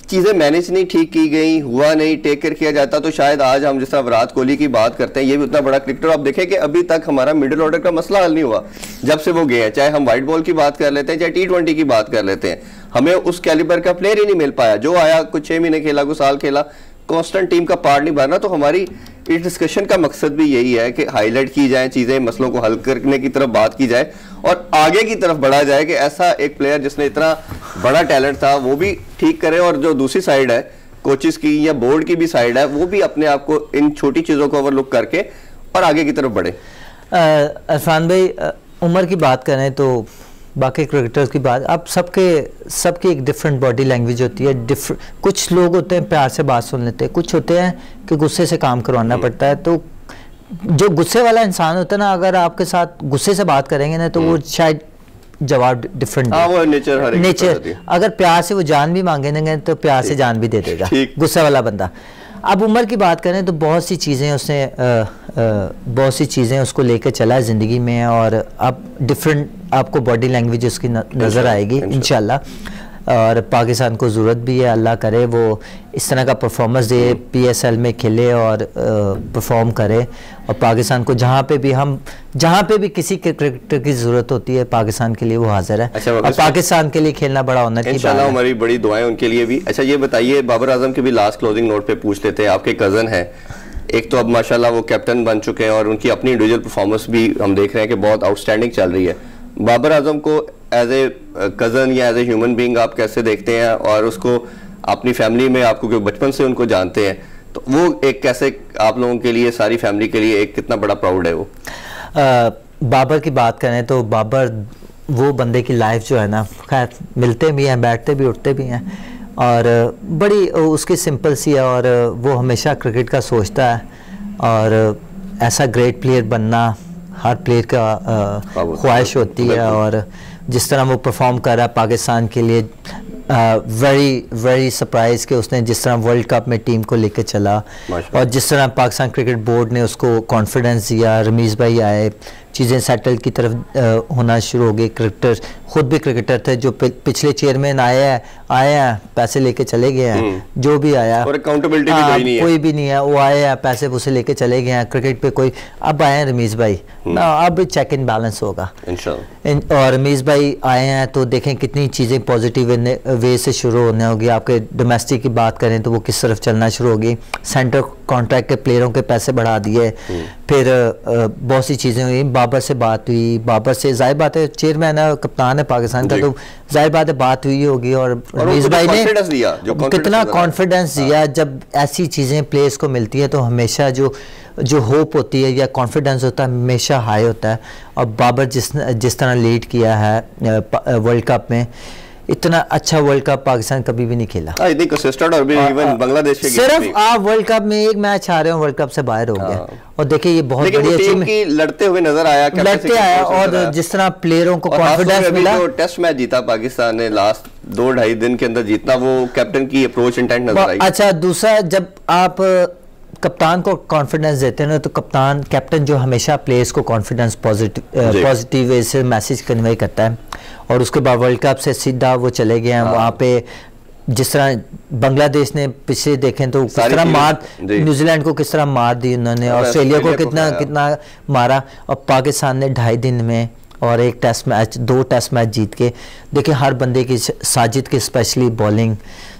चीज़ें मैनेज नहीं ठीक की गई, हुआ नहीं, टेक केयर किया जाता, तो शायद आज हम जिस तरह विराट कोहली की बात करते हैं, ये भी उतना बड़ा क्रिकेटर। आप देखें कि अभी तक हमारा मिडिल ऑर्डर का मसला हल नहीं हुआ जब से वो गए हैं। चाहे हम वाइट बॉल की बात कर लेते हैं, चाहे T20 की बात कर लेते हैं, हमें उस कैलिबर का प्लेयर ही नहीं मिल पाया। जो आया कुछ 6 महीने खेला, कुछ साल खेला, कांस्टेंट टीम का पार्ट नहीं भरना। तो हमारी इस डिस्कशन का मकसद भी यही है कि हाईलाइट की जाए चीज़ें, मसलों को हल करने की तरफ बात की जाए और आगे की तरफ बढ़ा जाए कि ऐसा एक प्लेयर जिसने इतना बड़ा टैलेंट था वो भी ठीक करे, और जो दूसरी साइड है कोचेस की या बोर्ड की भी साइड है, वो भी अपने आप को इन छोटी चीज़ों को ओवरलुक करके और आगे की तरफ बढ़े। अरफान भाई, उमर की बात करें तो बाकी क्रिकेटर्स की बात, अब सबकी एक डिफरेंट बॉडी लैंग्वेज होती है। कुछ लोग होते हैं प्यार से बात सुन लेते हैं, कुछ होते हैं कि गुस्से से काम करवाना पड़ता है। तो जो गुस्से वाला इंसान होता है ना, अगर आपके साथ गुस्से से बात करेंगे ना तो वो शायद जवाब डिफरेंट वो नेचर अगर प्यार से वो जान भी मांगेंगे तो प्यार से जान भी दे देगा गुस्से वाला बंदा। अब उमर की बात करें तो बहुत सी चीज़ें उसको लेकर चला है ज़िंदगी में, और अब डिफरेंट आपको बॉडी लैंग्वेज उसकी नज़र आएगी इंशाल्लाह। और पाकिस्तान को ज़रूरत भी है, अल्लाह करे वो इस तरह का परफॉर्मेंस दे, PSL में खेले और परफॉर्म करे। और पाकिस्तान को जहाँ पे भी किसी क्रिकेटर की ज़रूरत होती है, पाकिस्तान के लिए वो हाजिर है। अच्छा, और पाकिस्तान के लिए खेलना बड़ा ऑनर की बात है। इंशाल्लाह हमारी बड़ी दुआएं उनके लिए भी। अच्छा ये बताइए, बाबर आजम के भी लास्ट क्लोजिंग नोट पे पूछ लेते हैं। आपके कज़न है, एक तो अब माशाल्लाह वो कैप्टन बन चुके हैं और उनकी अपनी इंडिविजुअल परफॉर्मेंस भी हम देख रहे हैं कि बहुत आउटस्टैंडिंग चल रही है। बाबर आजम को एज ए कज़न या एज ए ह्यूमन बीइंग आप कैसे देखते हैं, और उसको अपनी फैमिली में, आपको क्योंकि बचपन से उनको जानते हैं, तो वो एक कैसे आप लोगों के लिए, सारी फैमिली के लिए एक कितना बड़ा प्राउड है वो? बाबर की बात करें तो बाबर वो बंदे की लाइफ जो है ना, खैर मिलते भी हैं, बैठते भी, उठते भी हैं, और बड़ी उसकी सिंपल सी है, और वो हमेशा क्रिकेट का सोचता है। और ऐसा ग्रेट प्लेयर बनना हर प्लेयर का ख्वाहिश होती है, और जिस तरह वो परफॉर्म कर रहा है पाकिस्तान के लिए, वेरी सरप्राइज कि उसने जिस तरह वर्ल्ड कप में टीम को लेकर चला, और जिस तरह पाकिस्तान क्रिकेट बोर्ड ने उसको कॉन्फिडेंस दिया, रमीज़ भाई आए, चीज़ें सेटल की तरफ होना शुरू हो गई। क्रिकेटर खुद भी क्रिकेटर थे, जो पिछले चेयरमैन आए हैं पैसे लेके चले गए हैं, जो भी आया और अकाउंटेबिलिटी भी कोई भी नहीं है, वो आए हैं पैसे उसे लेके चले गए हैं क्रिकेट पे कोई। अब आए हैं रमीज़ भाई, अब चेक इन बैलेंस होगा इंशाल्लाह। और रमीज़ भाई आए हैं तो देखें कितनी चीज़ें पॉजिटिव वे से शुरू होने होगी। आपके डोमेस्टिक की बात करें तो वो किस तरफ चलना शुरू होगी। सेंटर कॉन्ट्रैक्ट के प्लेयरों के पैसे बढ़ा दिए, फिर बहुत सी चीज़ें हुई। बाबर से बात हुई, बाबर से जाहिर बात है चेयरमैन है, कप्तान है पाकिस्तान का, तो जाहिर बात है बात हुई होगी। और रमीज़ भाई ने कितना कॉन्फिडेंस दिया। जब ऐसी चीज़ें प्लेयर्स को मिलती है तो हमेशा जो होप होती है या कॉन्फिडेंस होता है हमेशा हाई होता है। और बाबर जिस तरह लीड किया है वर्ल्ड कप में, इतना अच्छा वर्ल्ड कप पाकिस्तान कभी भी नहीं खेला। इतनी कंसिस्टेंट, और भी इवन बांग्लादेश के सिर्फ आप वर्ल्ड कप में एक मैच हारे हो, वर्ल्ड कप से बाहर हो गया। और देखिए ये बहुत बड़ी अच्छी लड़ते हुए नजर आया, और जिस तरह प्लेयरों को कॉन्फिडेंस मिला। जो टेस्ट मैच जीता पाकिस्तान ने लास्ट 2-2.5 दिन के अंदर जीतना, वो कैप्टन की अप्रोच इंटेंट नजर आई। अच्छा, दूसरा जब आप कप्तान को कॉन्फिडेंस देते हैं ना, तो कैप्टन जो हमेशा प्लेयर्स को कॉन्फिडेंस पॉजिटिव वे से मैसेज कन्वे करता है। और उसके बाद वर्ल्ड कप से सीधा वो चले गए हैं वहाँ पे। जिस तरह बांग्लादेश ने पिछले देखें तो किस तरह न्यूजीलैंड को किस तरह मार दी उन्होंने, ऑस्ट्रेलिया को कितना मारा, और पाकिस्तान ने 2.5 दिन में और एक टेस्ट मैच, 2 टेस्ट मैच जीत के देखिए हर बंदे की, साजिद की स्पेशली बॉलिंग,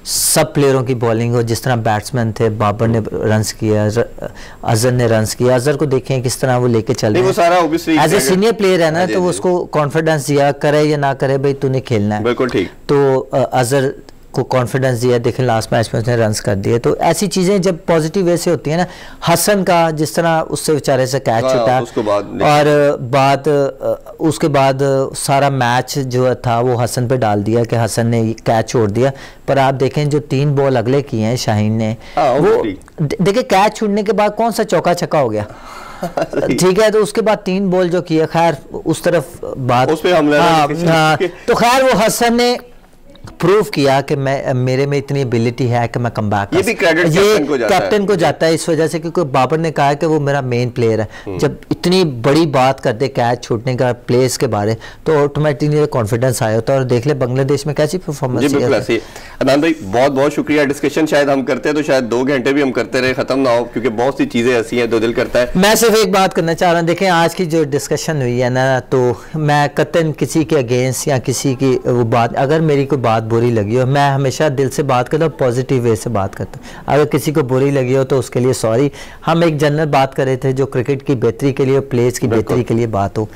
सब प्लेयरों की बॉलिंग, और जिस तरह बैट्समैन थे, बाबर ने रन्स किया, अजहर ने रन्स किया, अजहर को देखें किस तरह वो लेके चल रहे हैं, एज ए सीनियर प्लेयर है ना, तो उसको कॉन्फिडेंस दिया, करे या ना करे भाई तूने खेलना है, बिल्कुल ठीक। तो अजहर को कॉन्फिडेंस दिया, देखें लास्ट मैच में उसने रन्स कर दिए। तो ऐसी चीज़ें जब पॉजिटिव वे से होती हैं ना, हसन का जिस तरह उससे बेचारे से कैच छूटा, और उसके बाद सारा मैच जो था वो हसन पे डाल दिया कि हसन ने कैच छोड़ दिया। पर आप देखें जो 3 बॉल अगले किए हैं शाहीन ने, वो देखिए कैच छूटने के बाद कौन सा चौका छक्का हो गया ठीक है, तो उसके बाद 3 बॉल जो किया, खैर उस तरफ बात उस पे तो खैर वो हसन ने प्रूव किया कि मैं, मेरे में इतनी एबिलिटी है कि मैं कम बैक, ये भी क्रेडिट कैप्टन को जाता है इस वजह से, क्योंकि बाबर ने कहा कि वो मेरा मेन प्लेयर है। जब इतनी बड़ी बात करते कैच छूटने का प्लेस के बारे, तो ऑटोमेटिकली कॉन्फिडेंस आया होता है। और देख ले बांग्लादेश में कैसी परफॉर्मेंस है। अदनान भाई बहुत बहुत शुक्रिया। डिस्कशन शायद हम करते हैं तो शायद 2 घंटे भी हम करते रहे, खत्म ना हो, क्योंकि बहुत सी चीजें ऐसी हैं तो दिल करता है। मैं सिर्फ एक बात करना चाह रहा हूँ, देखें आज की जो डिस्कशन हुई है ना, तो मैं कतन किसी के अगेंस्ट या किसी की वो बात, अगर मेरी कोई बात बुरी लगी हो, मैं हमेशा दिल से बात करता हूँ, पॉजिटिव वे से बात करता हूँ। अगर किसी को बुरी लगी हो तो उसके लिए सॉरी। हम एक जनरल बात कर रहे थे जो क्रिकेट की बेहतरी के लिए, प्लेयर्स की बेहतरी के लिए बात हो।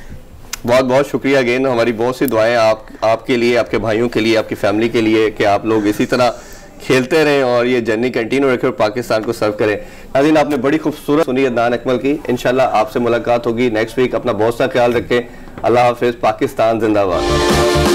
बहुत बहुत शुक्रिया अगेन। हमारी बहुत सी दुआएं आपके लिए, आपके भाइयों के लिए, आपकी फैमिली के लिए, कि आप लोग इसी तरह खेलते रहें और ये जर्नी कंटिन्यू रखें और पाकिस्तान को सर्व करें। नाज़रीन, आपने बड़ी खूबसूरत सुनी अदनान अकमल की। इंशाल्लाह आपसे मुलाकात होगी नेक्स्ट वीक। अपना बहुत सा ख्याल रखें। अल्लाह हाफिज़। पाकिस्तान जिंदाबाद।